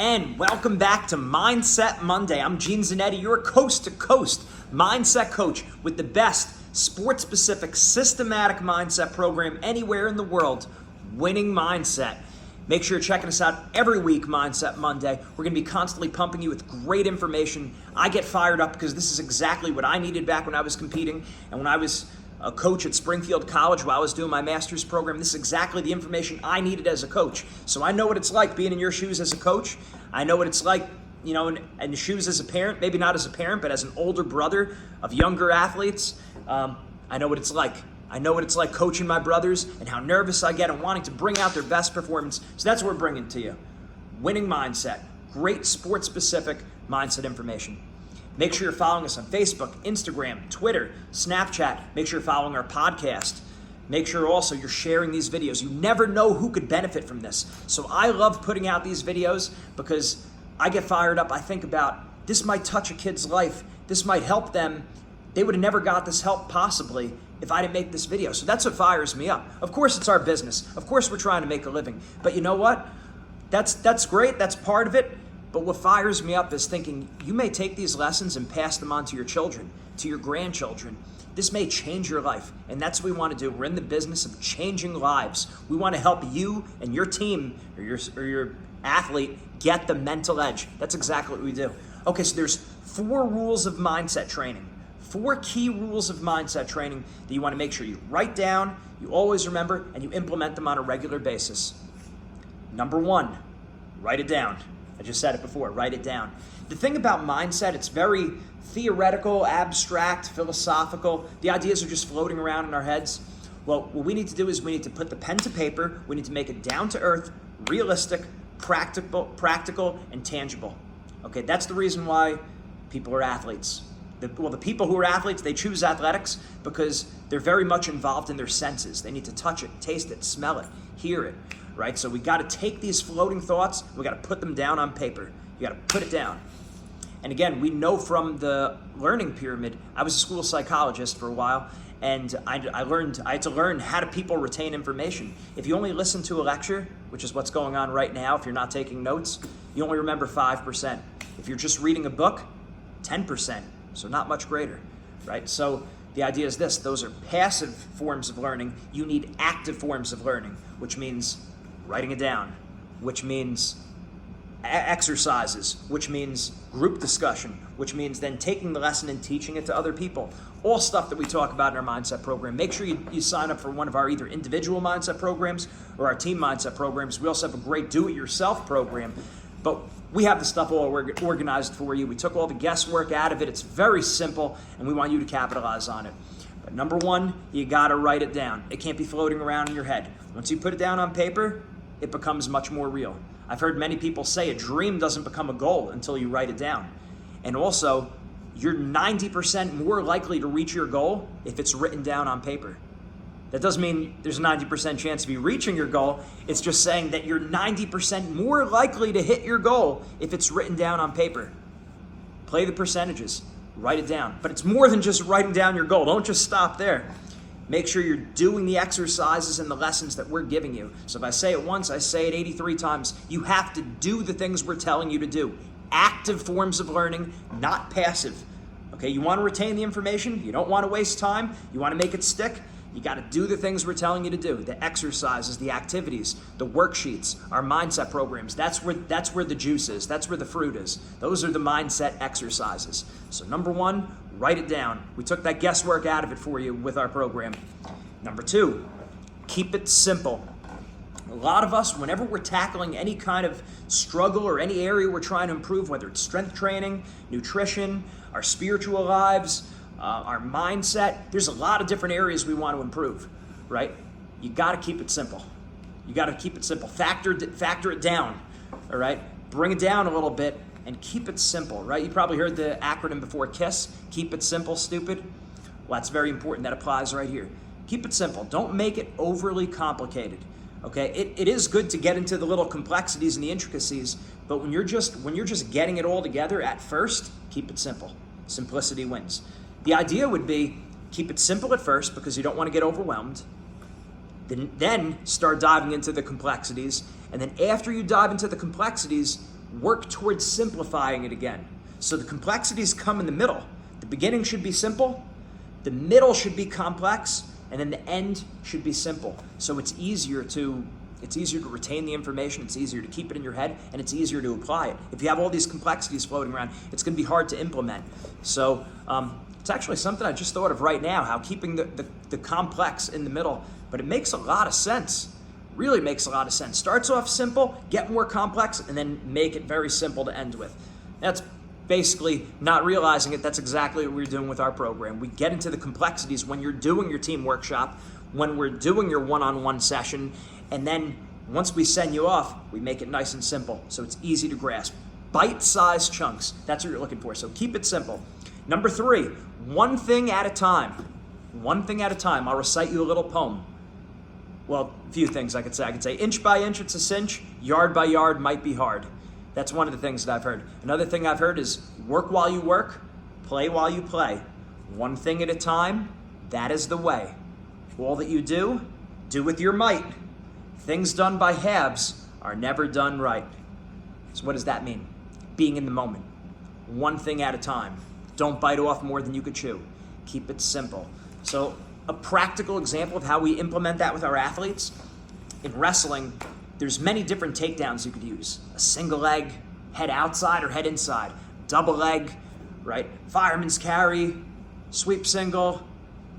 And welcome back to Mindset Monday. I'm Gene Zanetti, your coast-to-coast mindset coach with the best sport-specific systematic mindset program anywhere in the world, Winning Mindset. Make sure you're checking us out every week, Mindset Monday. We're going to be constantly pumping you with great information. I get fired up because this is exactly what I needed back when I was competing and when I was a coach at Springfield College while I was doing my master's program. This is exactly the information I needed as a coach. So I know what it's like being in your shoes as a coach. I know what it's like, in the shoes as a parent, maybe not as a parent, but as an older brother of younger athletes. I know what it's like. I know what it's like coaching my brothers and how nervous I get and wanting to bring out their best performance. So that's what we're bringing to you. Winning Mindset. Great sport-specific mindset information. Make sure you're following us on Facebook, Instagram, Twitter, Snapchat. Make sure you're following our podcast. Make sure also you're sharing these videos. You never know who could benefit from this. So I love putting out these videos because I get fired up. I think about this might touch a kid's life. This might help them. They would have never got this help possibly if I didn't make this video. So that's what fires me up. Of course, it's our business. Of course, we're trying to make a living. But you know what? That's great. That's part of it. But what fires me up is thinking you may take these lessons and pass them on to your children, to your grandchildren. This may change your life, and that's what we want to do. We're in the business of changing lives. We want to help you and your team or your athlete get the mental edge. That's exactly what we do. Okay, so there's 4 rules of mindset training. 4 key rules of mindset training that you want to make sure you write down, you always remember, and you implement them on a regular basis. Number 1, write it down. I just said it before, write it down. The thing about mindset, it's very theoretical, abstract, philosophical. The ideas are just floating around in our heads. Well, what we need to do is we need to put the pen to paper. We need to make it down to earth, realistic, practical, and tangible. Okay, that's the reason why people are athletes. The people who are athletes, they choose athletics because they're very much involved in their senses. They need to touch it, taste it, smell it, hear it. Right? So we got to take these floating thoughts, we got to put them down on paper. You got to put it down. And again, we know from the learning pyramid, I was a school psychologist for a while, and I had to learn how do people retain information. If you only listen to a lecture, which is what's going on right now, if you're not taking notes, you only remember 5%. If you're just reading a book, 10%, so not much greater, right? So the idea is this, those are passive forms of learning. You need active forms of learning, which means writing it down, which means exercises, which means group discussion, which means then taking the lesson and teaching it to other people. All stuff that we talk about in our mindset program. Make sure you sign up for one of our either individual mindset programs or our team mindset programs. We also have a great do-it-yourself program, but we have the stuff all organized for you. We took all the guesswork out of it. It's very simple, and we want you to capitalize on it. But number 1, you gotta write it down. It can't be floating around in your head. Once you put it down on paper, it becomes much more real. I've heard many people say a dream doesn't become a goal until you write it down. And also, you're 90% more likely to reach your goal if it's written down on paper. That doesn't mean there's a 90% chance of you reaching your goal. It's just saying that you're 90% more likely to hit your goal if it's written down on paper. Play the percentages, write it down. But it's more than just writing down your goal. Don't just stop there. Make sure you're doing the exercises and the lessons that we're giving you. So if I say it once, I say it 83 times. You have to do the things we're telling you to do. Active forms of learning, not passive. Okay, you want to retain the information. You don't want to waste time. You want to make it stick. You got to do the things we're telling you to do. The exercises, the activities, the worksheets, our mindset programs. That's where the juice is. That's where the fruit is. Those are the mindset exercises. So number 1, write it down. We took that guesswork out of it for you with our program. Number 2, keep it simple. A lot of us, whenever we're tackling any kind of struggle or any area we're trying to improve, whether it's strength training, nutrition, our spiritual lives, our mindset, there's a lot of different areas we want to improve, right? You got to keep it simple. You got to keep it simple. Factor it down, all right? Bring it down a little bit and keep it simple, right? You probably heard the acronym before, KISS, keep it simple, stupid. Well, that's very important. That applies right here. Keep it simple. Don't make it overly complicated, okay? It is good to get into the little complexities and the intricacies, but when you're just getting it all together at first, keep it simple. Simplicity wins. The idea would be keep it simple at first because you don't want to get overwhelmed. Then start diving into the complexities. And then after you dive into the complexities, work towards simplifying it again. So the complexities come in the middle. The beginning should be simple, the middle should be complex, and then the end should be simple. So it's easier to retain the information, it's easier to keep it in your head, and it's easier to apply it. If you have all these complexities floating around, it's going to be hard to implement. So it's actually something I just thought of right now, how keeping the complex in the middle, but it makes a lot of sense. Really makes a lot of sense. Starts off simple, get more complex, and then make it very simple to end with. That's basically not realizing it. That's exactly what we're doing with our program. We get into the complexities when you're doing your team workshop, when we're doing your one-on-one session, and then once we send you off, we make it nice and simple so it's easy to grasp. Bite-sized chunks, that's what you're looking for, so keep it simple. Number 3, one thing at a time. One thing at a time. I'll recite you a little poem. Well, a few things I could say. I could say, inch by inch it's a cinch, yard by yard might be hard. That's one of the things that I've heard. Another thing I've heard is work while you work, play while you play. One thing at a time, that is the way. All that you do with your might. Things done by halves are never done right. So what does that mean? Being in the moment. One thing at a time. Don't bite off more than you could chew. Keep it simple. So a practical example of how we implement that with our athletes, in wrestling, there's many different takedowns you could use. A single leg, head outside or head inside. Double leg, right? Fireman's carry, sweep single,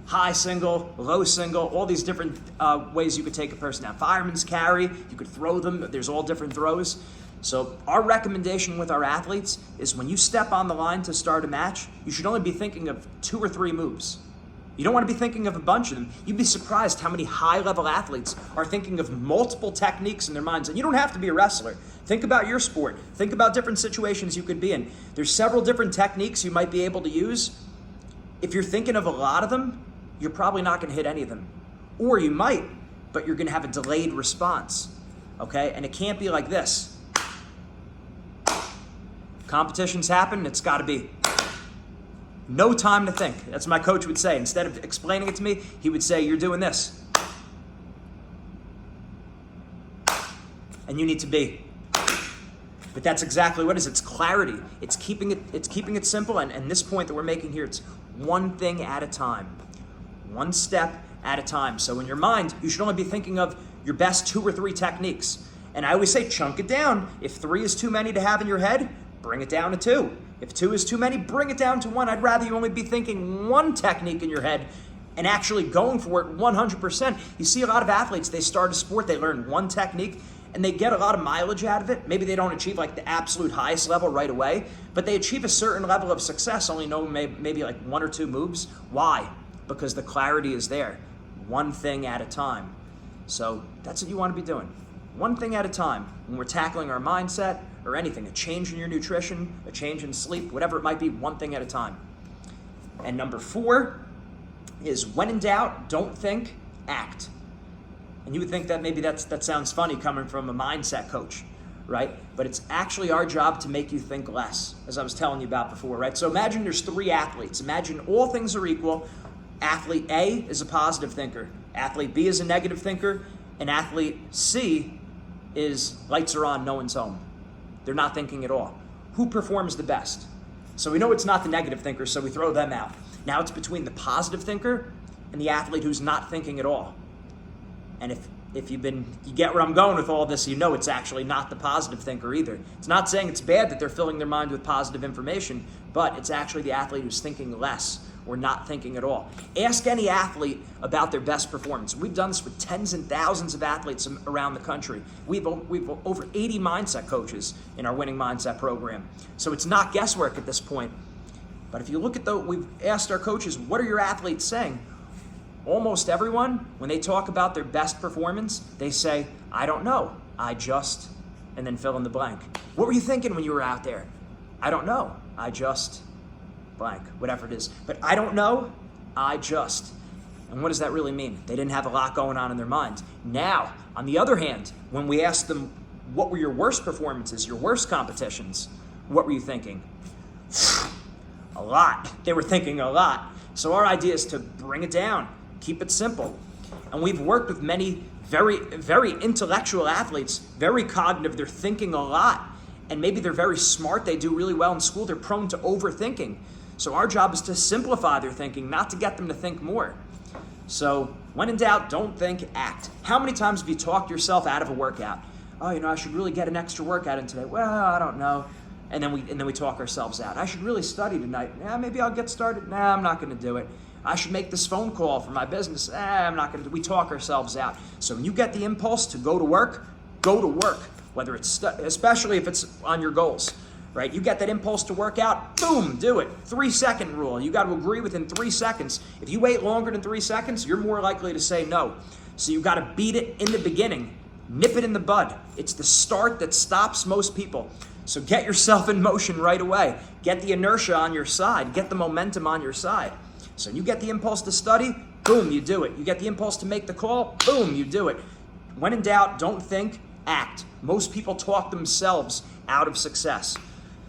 high single, low single, all these different ways you could take a person down. Fireman's carry, you could throw them. There's all different throws. So our recommendation with our athletes is when you step on the line to start a match, you should only be thinking of 2 or 3 moves. You don't want to be thinking of a bunch of them. You'd be surprised how many high-level athletes are thinking of multiple techniques in their minds. And you don't have to be a wrestler. Think about your sport. Think about different situations you could be in. There's several different techniques you might be able to use. If you're thinking of a lot of them, you're probably not going to hit any of them. Or you might, but you're going to have a delayed response. Okay? And it can't be like this. Competitions happen, it's got to be no time to think. That's what my coach would say. Instead of explaining it to me, he would say, you're doing this. And you need to be. But that's exactly what it is. It's clarity. It's keeping it simple. And this point that we're making here, it's one thing at a time. One step at a time. So in your mind, you should only be thinking of your best 2 or 3 techniques. And I always say, chunk it down. If 3 is too many to have in your head, bring it down to 2. If 2 is too many, bring it down to 1. I'd rather you only be thinking one technique in your head and actually going for it 100%. You see a lot of athletes, they start a sport, they learn one technique, and they get a lot of mileage out of it. Maybe they don't achieve like the absolute highest level right away, but they achieve a certain level of success, only know maybe like 1 or 2 moves. Why? Because the clarity is there. One thing at a time. So that's what you want to be doing. One thing at a time. When we're tackling our mindset or anything, a change in your nutrition, a change in sleep, whatever it might be, one thing at a time. And number 4 is when in doubt, don't think, act. And you would think that maybe that sounds funny coming from a mindset coach, right? But it's actually our job to make you think less, as I was telling you about before, right? So imagine there's 3 athletes. Imagine all things are equal. Athlete A is a positive thinker. Athlete B is a negative thinker. And athlete C is lights are on, no one's home. They're not thinking at all. Who performs the best? So we know it's not the negative thinker, so we throw them out. Now it's between the positive thinker and the athlete who's not thinking at all. And if you get where I'm going with all this, you know it's actually not the positive thinker either. It's not saying it's bad that they're filling their mind with positive information, but it's actually the athlete who's thinking less or not thinking at all. Ask any athlete about their best performance. We've done this with tens and thousands of athletes around the country. We've over 80 mindset coaches in our Winning Mindset program. So it's not guesswork at this point. But if you look at we've asked our coaches, what are your athletes saying? Almost everyone, when they talk about their best performance, they say, I don't know, I just, and then fill in the blank. What were you thinking when you were out there? I don't know, I just, blank, whatever it is. But I don't know, I just. And what does that really mean? They didn't have a lot going on in their minds. Now, on the other hand, when we asked them, what were your worst performances, your worst competitions, what were you thinking? A lot. They were thinking a lot. So our idea is to bring it down, keep it simple. And we've worked with many very, very intellectual athletes, very cognitive, they're thinking a lot. and maybe they're very smart, they do really well in school, they're prone to overthinking. So our job is to simplify their thinking, not to get them to think more. So when in doubt, don't think, act. How many times have you talked yourself out of a workout? Oh, I should really get an extra workout in today. Well, I don't know. And then we talk ourselves out. I should really study tonight. Yeah, maybe I'll get started. Nah, I'm not going to do it. I should make this phone call for my business. I'm not going to. We talk ourselves out. So when you get the impulse to go to work, go to work. Whether it's especially if it's on your goals, right? You get that impulse to work out, boom, do it. 3-second rule. You got to agree within 3 seconds. If you wait longer than 3 seconds, you're more likely to say no. So you got to beat it in the beginning. Nip it in the bud. It's the start that stops most people. So get yourself in motion right away. Get the inertia on your side. Get the momentum on your side. So you get the impulse to study, boom, you do it. You get the impulse to make the call, boom, you do it. When in doubt, don't think, act. Most people talk themselves out of success.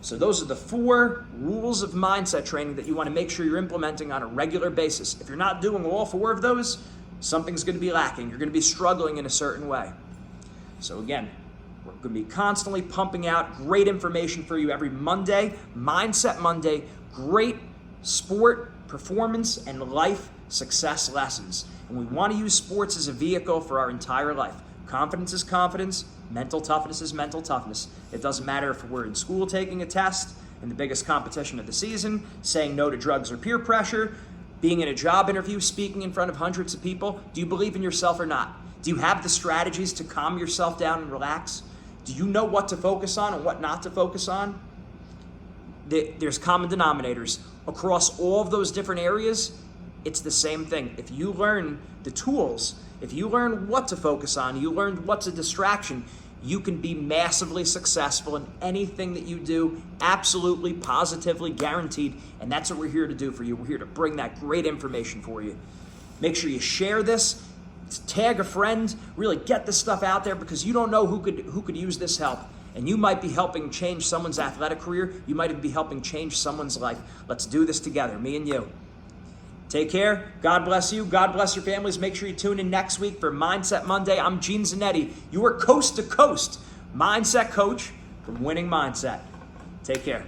So those are the 4 rules of mindset training that you want to make sure you're implementing on a regular basis. If you're not doing all 4 of those, something's going to be lacking. You're going to be struggling in a certain way. So again, we're going to be constantly pumping out great information for you every Monday, Mindset Monday, great sport, performance, and life success lessons. And we want to use sports as a vehicle for our entire life. Confidence is confidence. Mental toughness is mental toughness. It doesn't matter if we're in school taking a test, in the biggest competition of the season, saying no to drugs or peer pressure, being in a job interview, speaking in front of hundreds of people. Do you believe in yourself or not? Do you have the strategies to calm yourself down and relax? Do you know what to focus on and what not to focus on? There's common denominators. Across all of those different areas, it's the same thing. If you learn the tools, if you learn what to focus on, you learn what's a distraction, you can be massively successful in anything that you do, absolutely, positively, guaranteed. And that's what we're here to do for you. We're here to bring that great information for you. Make sure you share this, tag a friend, really get this stuff out there because you don't know who could use this help. And you might be helping change someone's athletic career. You might even be helping change someone's life. Let's do this together, me and you. Take care. God bless you. God bless your families. Make sure you tune in next week for Mindset Monday. I'm Gene Zanetti, your coast-to-coast mindset coach from Winning Mindset. Take care.